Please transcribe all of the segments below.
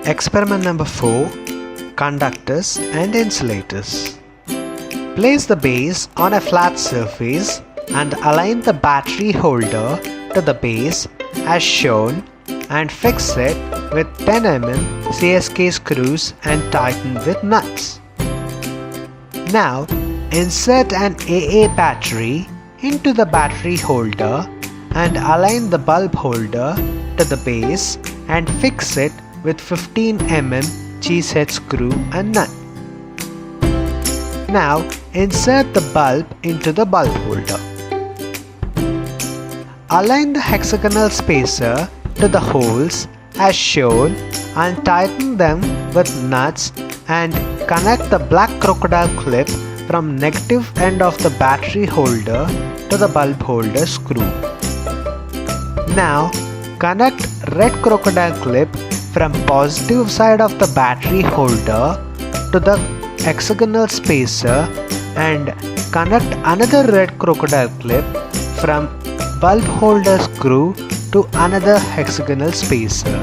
Experiment number 4. Conductors and insulators. Place the base on a flat surface and align the battery holder to the base as shown and fix it with 10 mm CSK screws and tighten with nuts. Now insert an AA battery into the battery holder and align the bulb holder to the base and fix it with 15 mm cheesehead screw and nut. Now insert the bulb into the bulb holder. Align the hexagonal spacer to the holes as shown and tighten them with nuts and connect the black crocodile clip from negative end of the battery holder to the bulb holder screw. Now connect red crocodile clip from positive side of the battery holder to the hexagonal spacer and connect another red crocodile clip from bulb holder screw to another hexagonal spacer.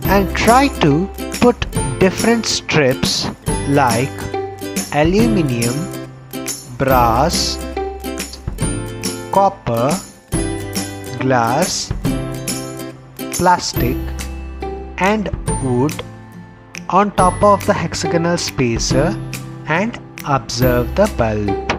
And try to put different strips like aluminium, brass, copper, glass, plastic and wood on top of the hexagonal spacer and observe the bulb.